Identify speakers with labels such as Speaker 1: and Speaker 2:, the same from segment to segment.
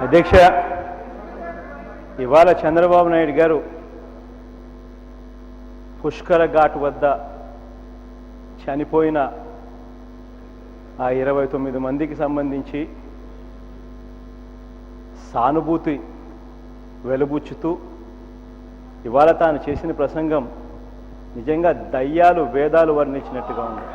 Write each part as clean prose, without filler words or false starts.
Speaker 1: అధ్యక్ష, ఇవాళ చంద్రబాబు నాయుడు గారు పుష్కర ఘాట్ వద్ద చనిపోయిన ఆ 29 మందికి సంబంధించి సానుభూతి వెలుబుచ్చుతూ ఇవాళ తాను చేసిన ప్రసంగం నిజంగా దయ్యాలు వేదాలు వర్ణించినట్టుగా ఉంది.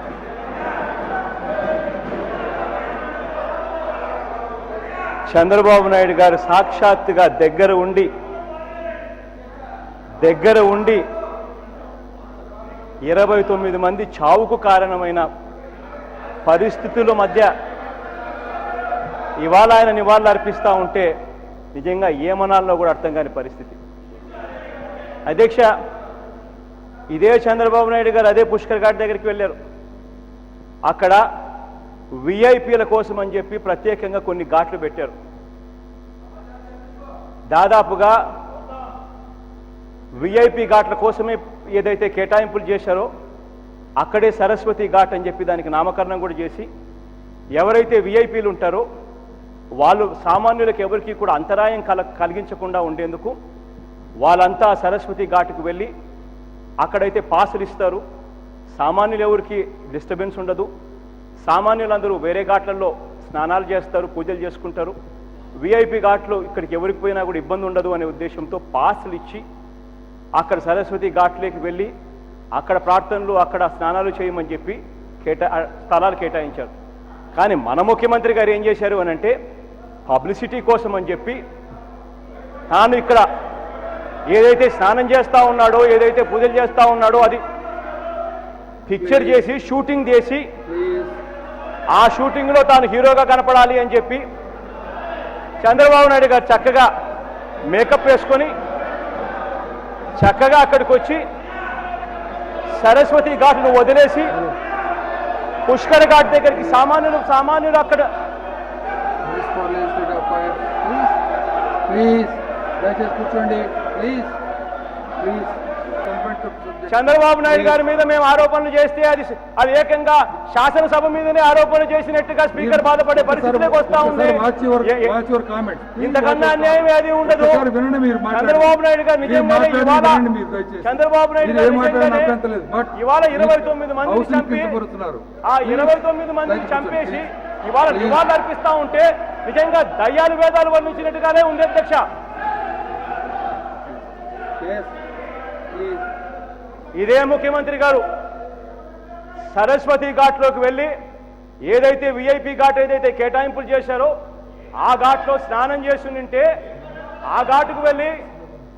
Speaker 1: చంద్రబాబు నాయుడు గారు సాక్షాత్తుగా దగ్గర ఉండి 29 మంది చావుకు కారణమైన పరిస్థితుల మధ్య ఇవాళ ఆయన నివాళులు అర్పిస్తూ ఉంటే నిజంగా ఏమనాలో కూడా అర్థం కాని పరిస్థితి. అధ్యక్ష, ఇదే చంద్రబాబు నాయుడు గారు అదే పుష్కర్ ఘాట్ దగ్గరికి వెళ్ళారు. అక్కడ విఐపీల కోసం అని చెప్పి ప్రత్యేకంగా కొన్ని ఘాట్లు పెట్టారు. దాదాపుగా విఐపీ ఘాట్ల కోసమే ఏదైతే కేటాయింపులు చేశారో అక్కడే సరస్వతి ఘాట్ అని చెప్పి దానికి నామకరణం కూడా చేసి ఎవరైతే విఐపీలు ఉంటారో వాళ్ళు సామాన్యులకు ఎవరికి కూడా అంతరాయం కలిగించకుండా ఉండేందుకు వాళ్ళంతా సరస్వతి ఘాట్కు వెళ్ళి అక్కడైతే పాసులు ఇస్తారు. సామాన్యులు ఎవరికి డిస్టర్బెన్స్ ఉండదు. సామాన్యులందరూ వేరే ఘాట్లలో స్నానాలు చేస్తారు, పూజలు చేసుకుంటారు. విఐపి ఘాట్లో ఇక్కడికి ఎవరికి పోయినా కూడా ఇబ్బంది ఉండదు అనే ఉద్దేశంతో పాసులు ఇచ్చి అక్కడ సరస్వతి ఘాట్లోకి వెళ్ళి అక్కడ ప్రార్థనలు అక్కడ స్నానాలు చేయమని చెప్పి స్థలాలు కేటాయించారు. కానీ మన ముఖ్యమంత్రి గారు ఏం చేశారు అని అంటే పబ్లిసిటీ కోసం అని చెప్పి తాను ఇక్కడ ఏదైతే స్నానం చేస్తూ ఉన్నాడో ఏదైతే పూజలు చేస్తూ ఉన్నాడో అది పిక్చర్ చేసి షూటింగ్ చేసి ఆ షూటింగ్లో తాను హీరోగా కనపడాలి అని చెప్పి చంద్రబాబు నాయుడు గారు చక్కగా మేకప్ వేసుకొని చక్కగా అక్కడికి వచ్చి సరస్వతి ఘాట్ను వదిలేసి పుష్కర్ ఘాట్ దగ్గరికి సామాన్యులు అక్కడ చంద్రబాబు నాయుడు గారి మీద మేము ఆరోపణలు చేస్తే అది ఏకంగా శాసనసభ మీదనే ఆరోపణలు చేసినట్టుగా స్పీకర్ బాధపడే పరిస్థితిలోకి వస్తా ఉంది. ఇంతకన్నా అన్యాయం అది ఉండదు. చంద్రబాబు నాయుడు గారు నిజంగానే చంద్రబాబు నాయుడు గారు ఇవాళ 29 మందిని చంపి ఆ 29 మందిని చంపేసి ఇవాళ నివాళులు అర్పిస్తా ఉంటే నిజంగా దయ్యాలు వేదాలు వర్ణించినట్టుగానే ఉంది. అధ్యక్ష, ఇదే ముఖ్యమంత్రి గారు సరస్వతి ఘాట్లోకి వెళ్ళి ఏదైతే విఐపి ఘాట్ ఏదైతే కేటాయింపులు చేశారో ఆ ఘాట్లో స్నానం చేస్తుంటే ఆ ఘాటుకు వెళ్ళి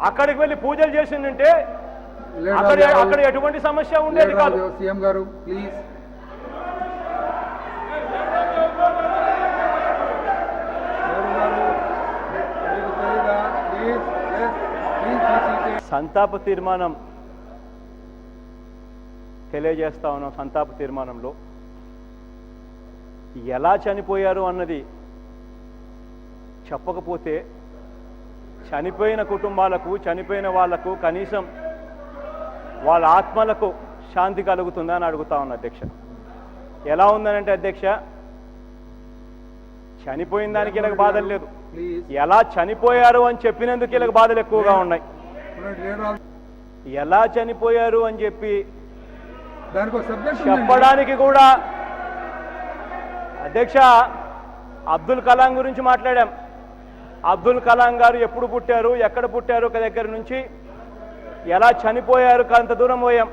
Speaker 1: అక్కడికి వెళ్ళి పూజలు చేస్తుంటే అక్కడ ఎటువంటి సమస్య ఉండేది కాదు.
Speaker 2: సీఎం గారు ప్లీజ్.
Speaker 1: సంతాప తీర్మానం తెలియజేస్తా ఉన్నాం. సంతాప తీర్మానంలో ఎలా చనిపోయారు అన్నది చెప్పకపోతే చనిపోయిన కుటుంబాలకు చనిపోయిన వాళ్లకు కనీసం వాళ్ళ ఆత్మలకు శాంతి కలుగుతుందా అని అడుగుతా ఉన్నా. అధ్యక్ష, ఎలా ఉందనంటే అధ్యక్ష, చనిపోయిన దానికి వీళ్ళకి బాధలు లేదు, ఎలా చనిపోయారు అని చెప్పినందుకు వీళ్ళకి బాధలు ఎక్కువగా ఉన్నాయి. ఎలా చనిపోయారు అని చెప్పి చెప్పడానికి కూడా అధ్యక్ష అబ్దుల్ కలాం గురించి మాట్లాడాం. అబ్దుల్ కలాం గారు ఎప్పుడు పుట్టారు, ఎక్కడ పుట్టారు దగ్గర నుంచి ఎలా చనిపోయారు అంత దూరం పోయాం.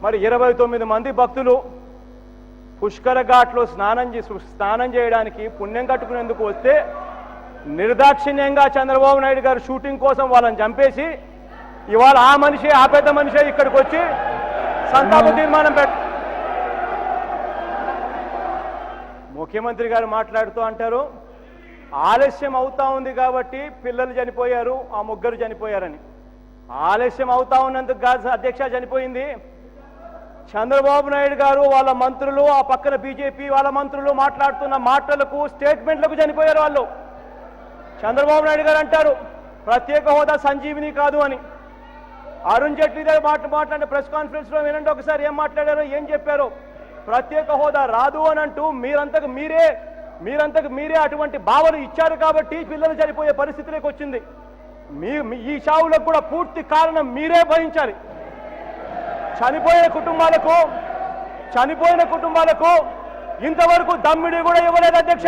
Speaker 1: మరి 29 మంది భక్తులు పుష్కర ఘాట్లో స్నానం చేయడానికి పుణ్యం కట్టుకునేందుకు వస్తే నిర్దాక్షిణ్యంగా చంద్రబాబు నాయుడు గారు షూటింగ్ కోసం వాళ్ళని చంపేసి ఇవాళ ఆ పెద్ద మనిషి ఇక్కడికి వచ్చి సంతాప తీర్మానం ముఖ్యమంత్రి గారు మాట్లాడుతూ అంటారు ఆలస్యం అవుతా ఉంది కాబట్టి పిల్లలు చనిపోయారు, ఆ ముగ్గురు చనిపోయారని. ఆలస్యం అవుతా ఉన్నందుకు కాదు అధ్యక్ష చనిపోయింది. చంద్రబాబు నాయుడు గారు వాళ్ళ మంత్రులు ఆ పక్కన బీజేపీ వాళ్ళ మంత్రులు మాట్లాడుతున్న మాటలకు స్టేట్మెంట్లకు చనిపోయారు వాళ్ళు. చంద్రబాబు నాయుడు గారు అంటారు ప్రత్యేక హోదా సంజీవిని కాదు అని. అరుణ్ జైట్లీ గారు మాట్లాడిన ప్రెస్ కాన్ఫరెన్స్లో వినండి ఒకసారి ఏం మాట్లాడారో ఏం చెప్పారో. ప్రత్యేక హోదా రాదు అని అంటూ మీరంతకు మీరే మీరంతకు మీరే అటువంటి భావన ఇచ్చారు కాబట్టి పిల్లలు చనిపోయే పరిస్థితిలోకి వచ్చింది. ఈ చావులకు కూడా పూర్తి కారణం మీరే భరించాలి. చనిపోయిన కుటుంబాలకు ఇంతవరకు దమ్మిడి కూడా ఇవ్వలేదు అధ్యక్ష.